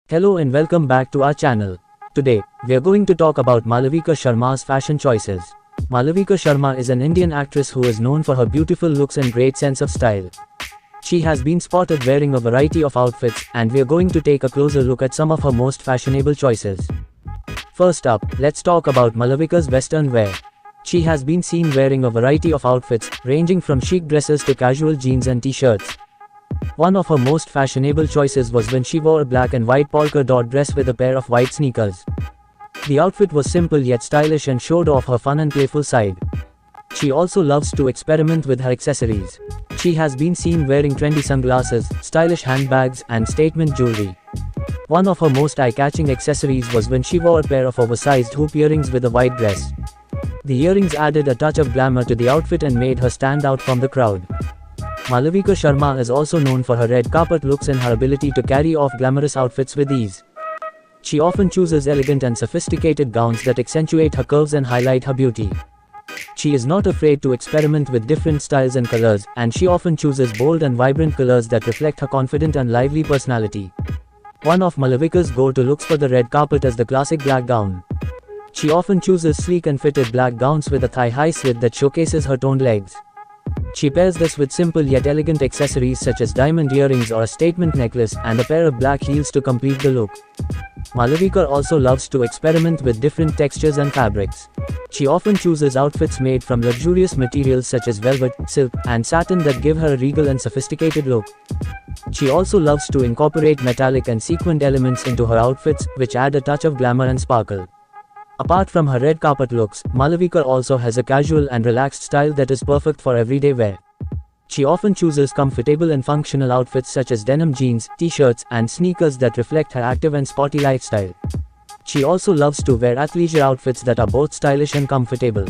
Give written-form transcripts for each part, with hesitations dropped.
Hello and welcome back to our channel. Today, we are going to talk about Malavika Sharma's fashion choices. Malavika Sharma is an Indian actress who is known for her beautiful looks and great sense of style. She has been spotted wearing a variety of outfits, and we are going to take a closer look at some of her most fashionable choices. First up, let's talk about Malavika's western wear. She has been seen wearing a variety of outfits, ranging from chic dresses to casual jeans and t-shirts. One of her most fashionable choices was when she wore a black and white polka dot dress with a pair of white sneakers. The outfit was simple yet stylish and showed off her fun and playful side. She also loves to experiment with her accessories. She has been seen wearing trendy sunglasses, stylish handbags, and statement jewelry. One of her most eye-catching accessories was when she wore a pair of oversized hoop earrings with a white dress. The earrings added a touch of glamour to the outfit and made her stand out from the crowd. Malavika Sharma is also known for her red carpet looks and her ability to carry off glamorous outfits with ease. She often chooses elegant and sophisticated gowns that accentuate her curves and highlight her beauty. She is not afraid to experiment with different styles and colors, and she often chooses bold and vibrant colors that reflect her confident and lively personality. One of Malavika's go-to looks for the red carpet is the classic black gown. She often chooses sleek and fitted black gowns with a thigh-high slit that showcases her toned legs. She pairs this with simple yet elegant accessories such as diamond earrings or a statement necklace and a pair of black heels to complete the look. Malavika also loves to experiment with different textures and fabrics. She often chooses outfits made from luxurious materials such as velvet, silk, and satin that give her a regal and sophisticated look. She also loves to incorporate metallic and sequined elements into her outfits, which add a touch of glamour and sparkle. Apart from her red carpet looks, Malavika also has a casual and relaxed style that is perfect for everyday wear. She often chooses comfortable and functional outfits such as denim jeans, t-shirts, and sneakers that reflect her active and sporty lifestyle. She also loves to wear athleisure outfits that are both stylish and comfortable.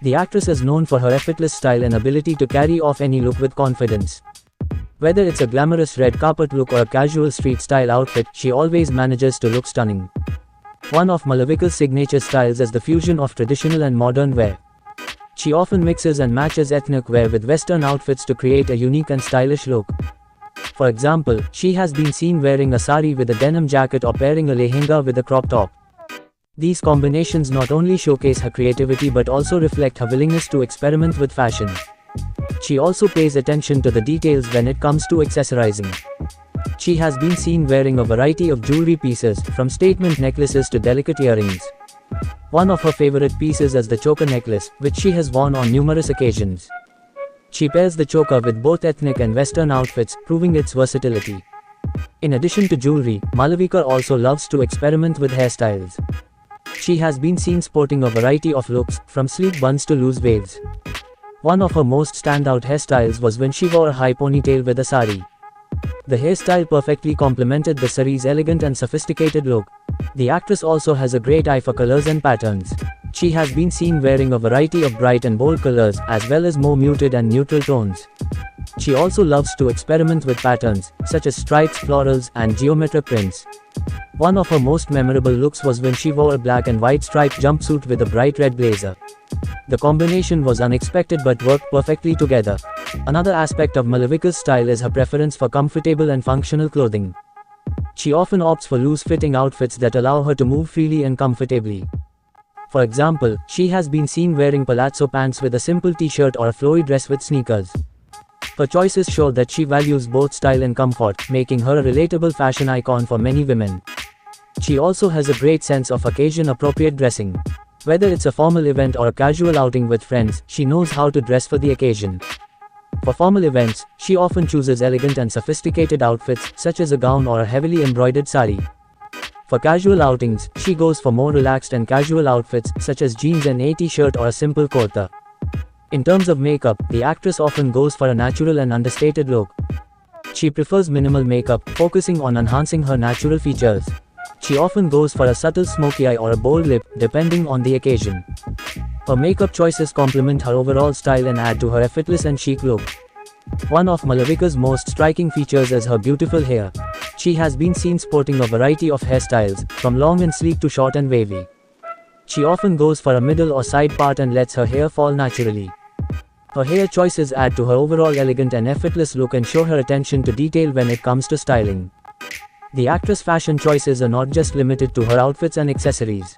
The actress is known for her effortless style and ability to carry off any look with confidence. Whether it's a glamorous red carpet look or a casual street-style outfit, she always manages to look stunning. One of Malavika's signature styles is the fusion of traditional and modern wear. She often mixes and matches ethnic wear with Western outfits to create a unique and stylish look. For example, she has been seen wearing a sari with a denim jacket or pairing a lehenga with a crop top. These combinations not only showcase her creativity but also reflect her willingness to experiment with fashion. She also pays attention to the details when it comes to accessorizing. She has been seen wearing a variety of jewelry pieces, from statement necklaces to delicate earrings. One of her favorite pieces is the choker necklace, which she has worn on numerous occasions. She pairs the choker with both ethnic and Western outfits, proving its versatility. In addition to jewelry, Malavika also loves to experiment with hairstyles. She has been seen sporting a variety of looks, from sleek buns to loose waves. One of her most standout hairstyles was when she wore a high ponytail with a sari. The hairstyle perfectly complemented the sari's elegant and sophisticated look. The actress also has a great eye for colors and patterns. She has been seen wearing a variety of bright and bold colors, as well as more muted and neutral tones. She also loves to experiment with patterns, such as stripes, florals, and geometric prints. One of her most memorable looks was when she wore a black and white striped jumpsuit with a bright red blazer. The combination was unexpected but worked perfectly together. Another aspect of Malavika's style is her preference for comfortable and functional clothing. She often opts for loose-fitting outfits that allow her to move freely and comfortably. For example, she has been seen wearing palazzo pants with a simple t-shirt or a flowy dress with sneakers. Her choices show that she values both style and comfort, making her a relatable fashion icon for many women. She also has a great sense of occasion-appropriate dressing. Whether it's a formal event or a casual outing with friends, she knows how to dress for the occasion. For formal events, she often chooses elegant and sophisticated outfits, such as a gown or a heavily embroidered sari. For casual outings, she goes for more relaxed and casual outfits, such as jeans and a t-shirt or a simple kurta. In terms of makeup, the actress often goes for a natural and understated look. She prefers minimal makeup, focusing on enhancing her natural features. She often goes for a subtle smoky eye or a bold lip, depending on the occasion. Her makeup choices complement her overall style and add to her effortless and chic look. One of Malavika's most striking features is her beautiful hair. She has been seen sporting a variety of hairstyles, from long and sleek to short and wavy. She often goes for a middle or side part and lets her hair fall naturally. Her hair choices add to her overall elegant and effortless look and show her attention to detail when it comes to styling. The actress' fashion choices are not just limited to her outfits and accessories.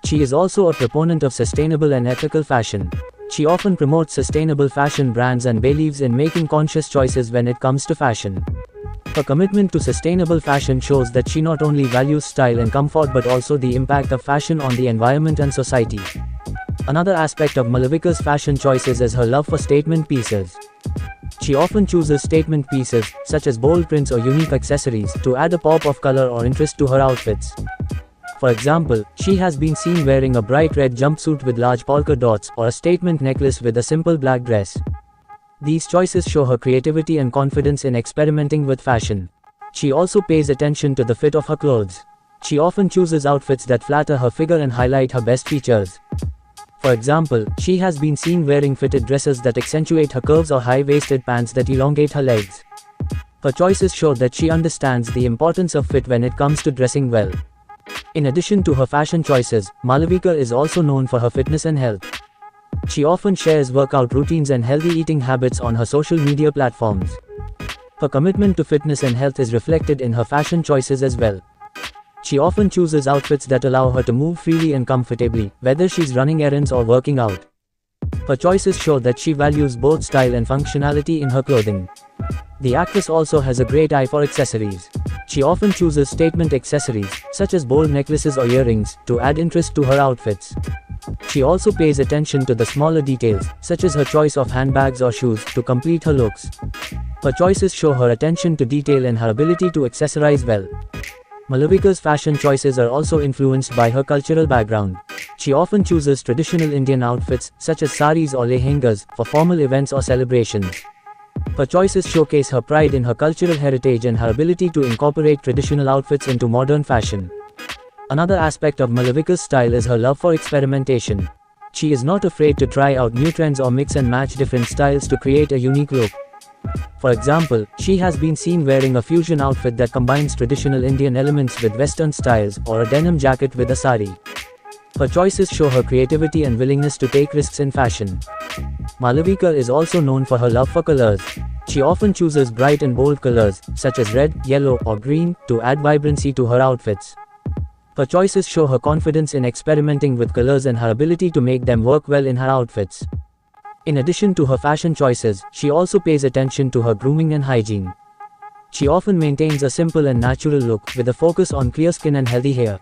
She is also a proponent of sustainable and ethical fashion. She often promotes sustainable fashion brands and believes in making conscious choices when it comes to fashion. Her commitment to sustainable fashion shows that she not only values style and comfort but also the impact of fashion on the environment and society. Another aspect of Malavika's fashion choices is her love for statement pieces. She often chooses statement pieces, such as bold prints or unique accessories, to add a pop of color or interest to her outfits. For example, she has been seen wearing a bright red jumpsuit with large polka dots or a statement necklace with a simple black dress. These choices show her creativity and confidence in experimenting with fashion. She also pays attention to the fit of her clothes. She often chooses outfits that flatter her figure and highlight her best features. For example, she has been seen wearing fitted dresses that accentuate her curves or high-waisted pants that elongate her legs. Her choices show that she understands the importance of fit when it comes to dressing well. In addition to her fashion choices, Malavika is also known for her fitness and health. She often shares workout routines and healthy eating habits on her social media platforms. Her commitment to fitness and health is reflected in her fashion choices as well. She often chooses outfits that allow her to move freely and comfortably, whether she's running errands or working out. Her choices show that she values both style and functionality in her clothing. The actress also has a great eye for accessories. She often chooses statement accessories, such as bold necklaces or earrings, to add interest to her outfits. She also pays attention to the smaller details, such as her choice of handbags or shoes, to complete her looks. Her choices show her attention to detail and her ability to accessorize well. Malavika's fashion choices are also influenced by her cultural background. She often chooses traditional Indian outfits, such as saris or lehengas, for formal events or celebrations. Her choices showcase her pride in her cultural heritage and her ability to incorporate traditional outfits into modern fashion. Another aspect of Malavika's style is her love for experimentation. She is not afraid to try out new trends or mix and match different styles to create a unique look. For example, she has been seen wearing a fusion outfit that combines traditional Indian elements with Western styles, or a denim jacket with a sari. Her choices show her creativity and willingness to take risks in fashion. Malavika is also known for her love for colors. She often chooses bright and bold colors, such as red, yellow, or green, to add vibrancy to her outfits. Her choices show her confidence in experimenting with colors and her ability to make them work well in her outfits. In addition to her fashion choices, she also pays attention to her grooming and hygiene. She often maintains a simple and natural look, with a focus on clear skin and healthy hair.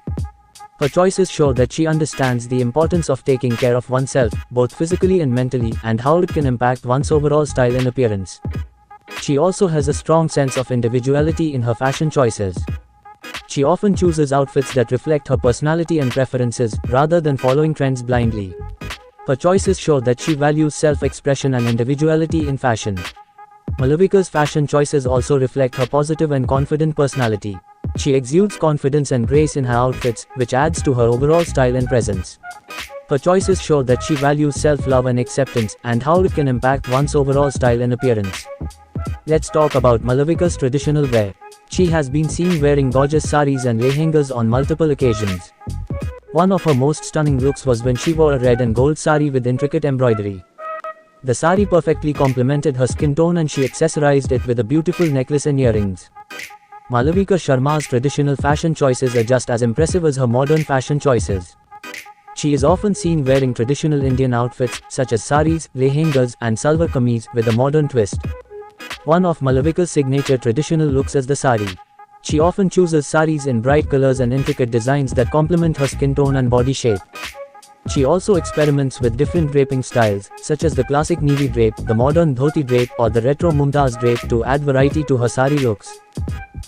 Her choices show that she understands the importance of taking care of oneself, both physically and mentally, and how it can impact one's overall style and appearance. She also has a strong sense of individuality in her fashion choices. She often chooses outfits that reflect her personality and preferences, rather than following trends blindly. Her choices show that she values self-expression and individuality in fashion. Malavika's fashion choices also reflect her positive and confident personality. She exudes confidence and grace in her outfits, which adds to her overall style and presence. Her choices show that she values self-love and acceptance, and how it can impact one's overall style and appearance. Let's talk about Malavika's traditional wear. She has been seen wearing gorgeous saris and lehengas on multiple occasions. One of her most stunning looks was when she wore a red and gold sari with intricate embroidery. The sari perfectly complemented her skin tone and she accessorized it with a beautiful necklace and earrings. Malavika Sharma's traditional fashion choices are just as impressive as her modern fashion choices. She is often seen wearing traditional Indian outfits, such as saris, lehengas, and salwar kameez, with a modern twist. One of Malavika's signature traditional looks is the sari. She often chooses saris in bright colors and intricate designs that complement her skin tone and body shape. She also experiments with different draping styles, such as the classic navy drape, the modern dhoti drape, or the retro mumtaz drape, to add variety to her sari looks.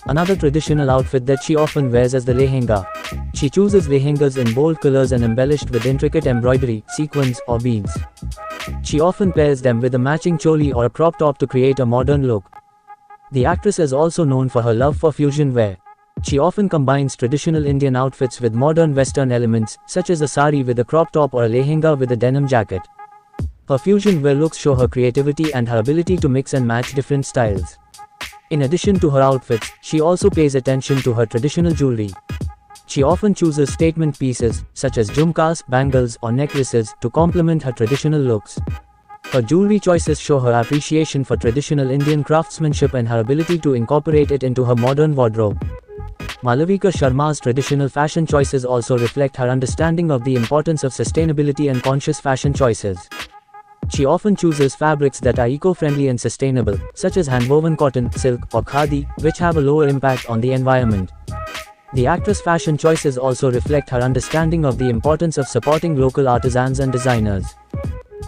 Another traditional outfit that she often wears is the lehenga. She chooses lehengas in bold colors and embellished with intricate embroidery, sequins, or beads. She often pairs them with a matching choli or a crop top to create a modern look. The actress is also known for her love for fusion wear. She often combines traditional Indian outfits with modern Western elements, such as a sari with a crop top or a lehenga with a denim jacket. Her fusion wear looks show her creativity and her ability to mix and match different styles. In addition to her outfits, she also pays attention to her traditional jewelry. She often chooses statement pieces, such as jhumkas, bangles, or necklaces, to complement her traditional looks. Her jewelry choices show her appreciation for traditional Indian craftsmanship and her ability to incorporate it into her modern wardrobe. Malavika Sharma's traditional fashion choices also reflect her understanding of the importance of sustainability and conscious fashion choices. She often chooses fabrics that are eco-friendly and sustainable, such as hand-woven cotton, silk, or khadi, which have a lower impact on the environment. The actress' fashion choices also reflect her understanding of the importance of supporting local artisans and designers.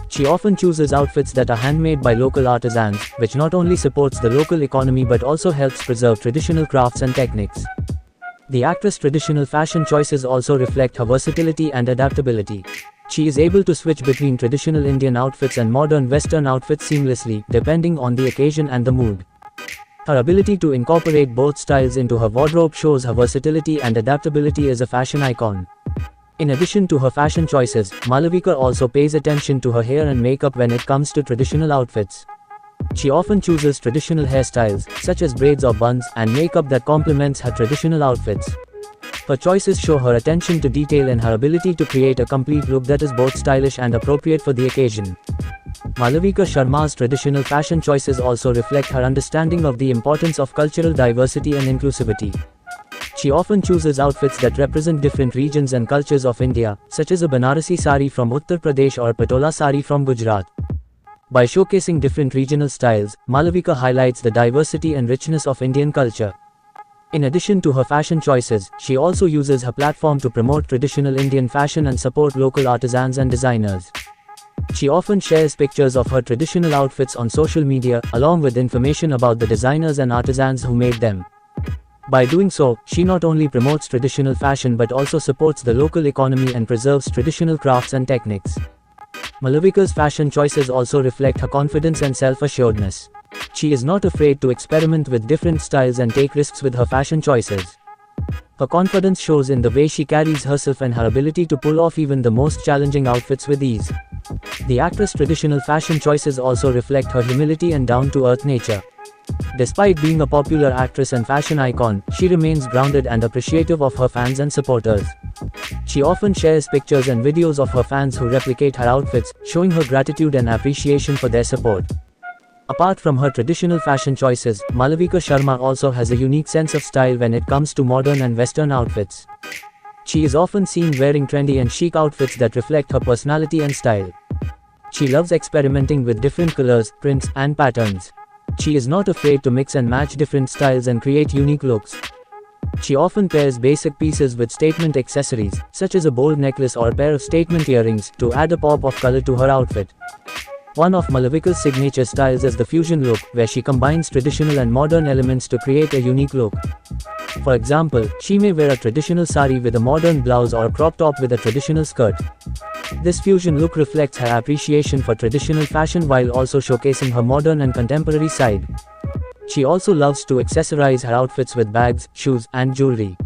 She often chooses outfits that are handmade by local artisans, which not only supports the local economy but also helps preserve traditional crafts and techniques. The actress' traditional fashion choices also reflect her versatility and adaptability. She is able to switch between traditional Indian outfits and modern Western outfits seamlessly, depending on the occasion and the mood. Her ability to incorporate both styles into her wardrobe shows her versatility and adaptability as a fashion icon. In addition to her fashion choices, Malavika also pays attention to her hair and makeup when it comes to traditional outfits. She often chooses traditional hairstyles, such as braids or buns, and makeup that complements her traditional outfits. Her choices show her attention to detail and her ability to create a complete look that is both stylish and appropriate for the occasion. Malavika Sharma's traditional fashion choices also reflect her understanding of the importance of cultural diversity and inclusivity. She often chooses outfits that represent different regions and cultures of India, such as a Banarasi sari from Uttar Pradesh or Patola sari from Gujarat. By showcasing different regional styles, Malavika highlights the diversity and richness of Indian culture. In addition to her fashion choices, she also uses her platform to promote traditional Indian fashion and support local artisans and designers. She often shares pictures of her traditional outfits on social media, along with information about the designers and artisans who made them. By doing so, she not only promotes traditional fashion but also supports the local economy and preserves traditional crafts and techniques. Malavika's fashion choices also reflect her confidence and self-assuredness. She is not afraid to experiment with different styles and take risks with her fashion choices. Her confidence shows in the way she carries herself and her ability to pull off even the most challenging outfits with ease. The actress' traditional fashion choices also reflect her humility and down-to-earth nature. Despite being a popular actress and fashion icon, she remains grounded and appreciative of her fans and supporters. She often shares pictures and videos of her fans who replicate her outfits, showing her gratitude and appreciation for their support. Apart from her traditional fashion choices, Malavika Sharma also has a unique sense of style when it comes to modern and Western outfits. She is often seen wearing trendy and chic outfits that reflect her personality and style. She loves experimenting with different colors, prints, and patterns. She is not afraid to mix and match different styles and create unique looks. She often pairs basic pieces with statement accessories, such as a bold necklace or a pair of statement earrings, to add a pop of color to her outfit. One of Malavika's signature styles is the fusion look, where she combines traditional and modern elements to create a unique look. For example, she may wear a traditional sari with a modern blouse or a crop top with a traditional skirt. This fusion look reflects her appreciation for traditional fashion while also showcasing her modern and contemporary side. She also loves to accessorize her outfits with bags, shoes, and jewelry.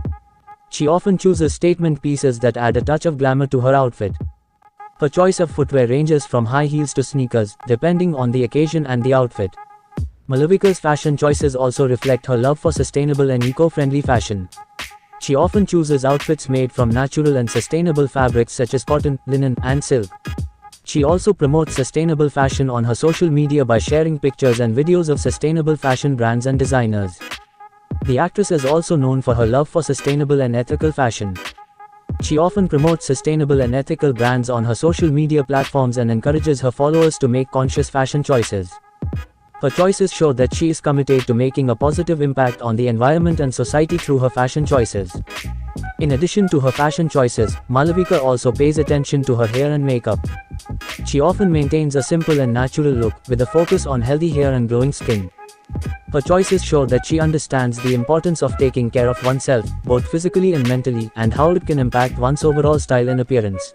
She often chooses statement pieces that add a touch of glamour to her outfit. Her choice of footwear ranges from high heels to sneakers, depending on the occasion and the outfit. Malavika's fashion choices also reflect her love for sustainable and eco-friendly fashion. She often chooses outfits made from natural and sustainable fabrics such as cotton, linen, and silk. She also promotes sustainable fashion on her social media by sharing pictures and videos of sustainable fashion brands and designers. The actress is also known for her love for sustainable and ethical fashion. She often promotes sustainable and ethical brands on her social media platforms and encourages her followers to make conscious fashion choices. Her choices show that she is committed to making a positive impact on the environment and society through her fashion choices. In addition to her fashion choices, Malavika also pays attention to her hair and makeup. She often maintains a simple and natural look, with a focus on healthy hair and glowing skin. Her choices show that she understands the importance of taking care of oneself, both physically and mentally, and how it can impact one's overall style and appearance.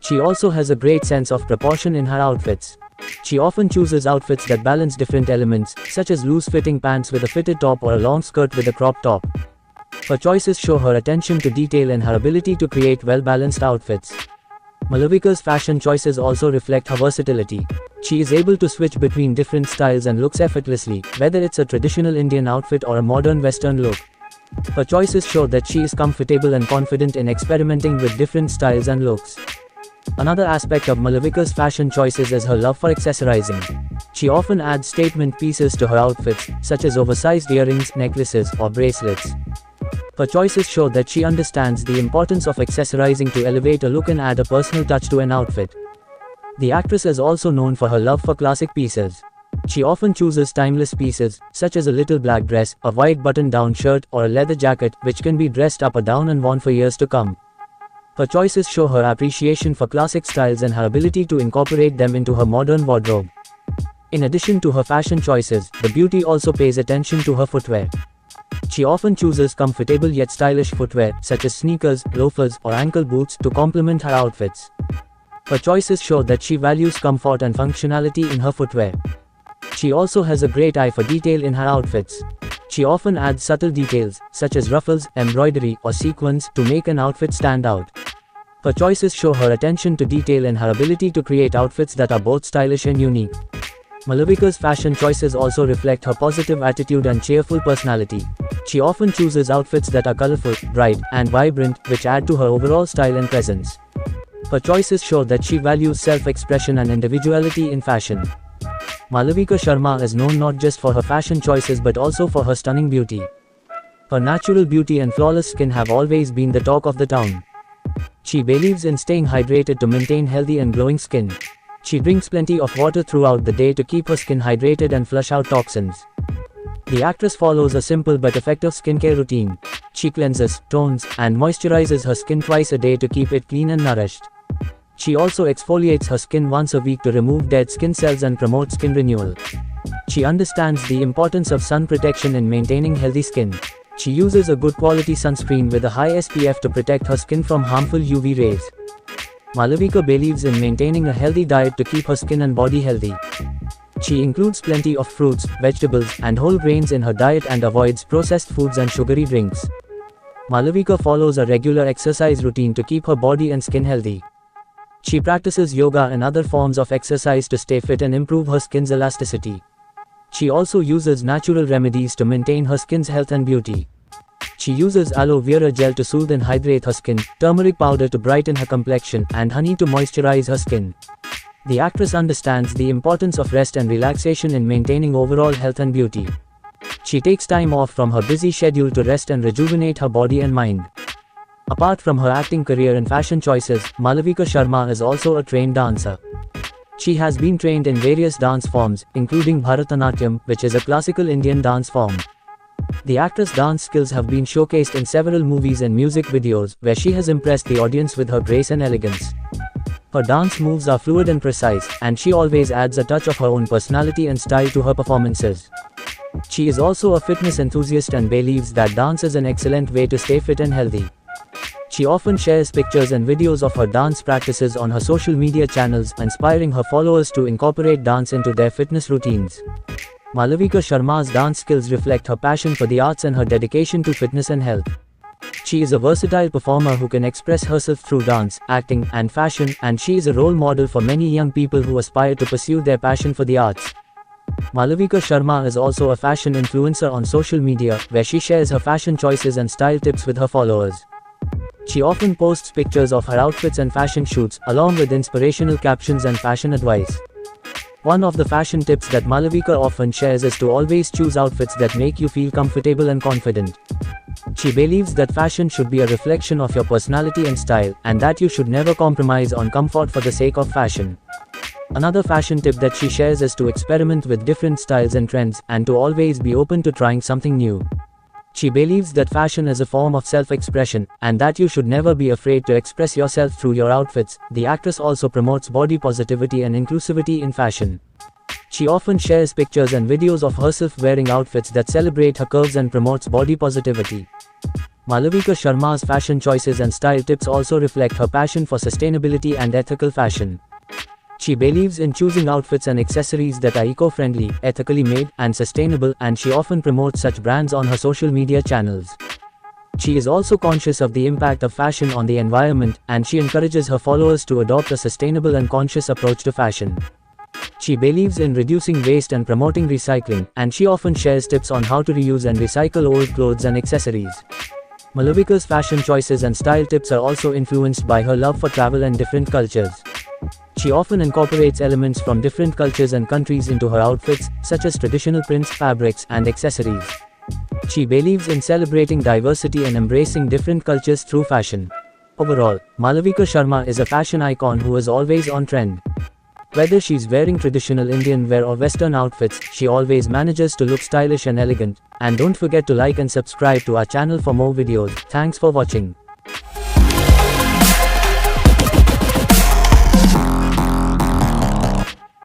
She also has a great sense of proportion in her outfits. She often chooses outfits that balance different elements, such as loose-fitting pants with a fitted top or a long skirt with a crop top. Her choices show her attention to detail and her ability to create well-balanced outfits. Malavika's fashion choices also reflect her versatility. She is able to switch between different styles and looks effortlessly, whether it's a traditional Indian outfit or a modern Western look. Her choices show that she is comfortable and confident in experimenting with different styles and looks. Another aspect of Malavika's fashion choices is her love for accessorizing. She often adds statement pieces to her outfits, such as oversized earrings, necklaces, or bracelets. Her choices show that she understands the importance of accessorizing to elevate a look and add a personal touch to an outfit. The actress is also known for her love for classic pieces. She often chooses timeless pieces, such as a little black dress, a white button-down shirt, or a leather jacket, which can be dressed up or down and worn for years to come. Her choices show her appreciation for classic styles and her ability to incorporate them into her modern wardrobe. In addition to her fashion choices, the beauty also pays attention to her footwear. She often chooses comfortable yet stylish footwear, such as sneakers, loafers, or ankle boots, to complement her outfits. Her choices show that she values comfort and functionality in her footwear. She also has a great eye for detail in her outfits. She often adds subtle details, such as ruffles, embroidery, or sequins, to make an outfit stand out. Her choices show her attention to detail and her ability to create outfits that are both stylish and unique. Malavika's fashion choices also reflect her positive attitude and cheerful personality. She often chooses outfits that are colorful, bright, and vibrant, which add to her overall style and presence. Her choices show that she values self-expression and individuality in fashion. Malavika Sharma is known not just for her fashion choices but also for her stunning beauty. Her natural beauty and flawless skin have always been the talk of the town. She believes in staying hydrated to maintain healthy and glowing skin. She drinks plenty of water throughout the day to keep her skin hydrated and flush out toxins. The actress follows a simple but effective skincare routine. She cleanses, tones, and moisturizes her skin twice a day to keep it clean and nourished. She also exfoliates her skin once a week to remove dead skin cells and promote skin renewal. She understands the importance of sun protection in maintaining healthy skin. She uses a good quality sunscreen with a high SPF to protect her skin from harmful UV rays. Malavika believes in maintaining a healthy diet to keep her skin and body healthy. She includes plenty of fruits, vegetables, and whole grains in her diet and avoids processed foods and sugary drinks. Malavika follows a regular exercise routine to keep her body and skin healthy. She practices yoga and other forms of exercise to stay fit and improve her skin's elasticity. She also uses natural remedies to maintain her skin's health and beauty. She uses aloe vera gel to soothe and hydrate her skin, turmeric powder to brighten her complexion, and honey to moisturize her skin. The actress understands the importance of rest and relaxation in maintaining overall health and beauty. She takes time off from her busy schedule to rest and rejuvenate her body and mind. Apart from her acting career and fashion choices, Malavika Sharma is also a trained dancer. She has been trained in various dance forms, including Bharatanatyam, which is a classical Indian dance form. The actress' dance skills have been showcased in several movies and music videos, where she has impressed the audience with her grace and elegance. Her dance moves are fluid and precise, and she always adds a touch of her own personality and style to her performances. She is also a fitness enthusiast and believes that dance is an excellent way to stay fit and healthy. She often shares pictures and videos of her dance practices on her social media channels, inspiring her followers to incorporate dance into their fitness routines. Malavika Sharma's dance skills reflect her passion for the arts and her dedication to fitness and health. She is a versatile performer who can express herself through dance, acting, and fashion, and she is a role model for many young people who aspire to pursue their passion for the arts. Malavika Sharma is also a fashion influencer on social media, where she shares her fashion choices and style tips with her followers. She often posts pictures of her outfits and fashion shoots, along with inspirational captions and fashion advice. One of the fashion tips that Malavika often shares is to always choose outfits that make you feel comfortable and confident. She believes that fashion should be a reflection of your personality and style, and that you should never compromise on comfort for the sake of fashion. Another fashion tip that she shares is to experiment with different styles and trends, and to always be open to trying something new. She believes that fashion is a form of self-expression, and that you should never be afraid to express yourself through your outfits. The actress also promotes body positivity and inclusivity in fashion. She often shares pictures and videos of herself wearing outfits that celebrate her curves and promotes body positivity. Malavika Sharma's fashion choices and style tips also reflect her passion for sustainability and ethical fashion. She believes in choosing outfits and accessories that are eco-friendly, ethically made, and sustainable, and she often promotes such brands on her social media channels. She is also conscious of the impact of fashion on the environment, and she encourages her followers to adopt a sustainable and conscious approach to fashion. She believes in reducing waste and promoting recycling, and she often shares tips on how to reuse and recycle old clothes and accessories. Malavika's fashion choices and style tips are also influenced by her love for travel and different cultures. She often incorporates elements from different cultures and countries into her outfits, such as traditional prints, fabrics, and accessories. She believes in celebrating diversity and embracing different cultures through fashion. Overall, Malavika Sharma is a fashion icon who is always on trend. Whether she's wearing traditional Indian wear or Western outfits, she always manages to look stylish and elegant. And don't forget to like and subscribe to our channel for more videos. Thanks for watching.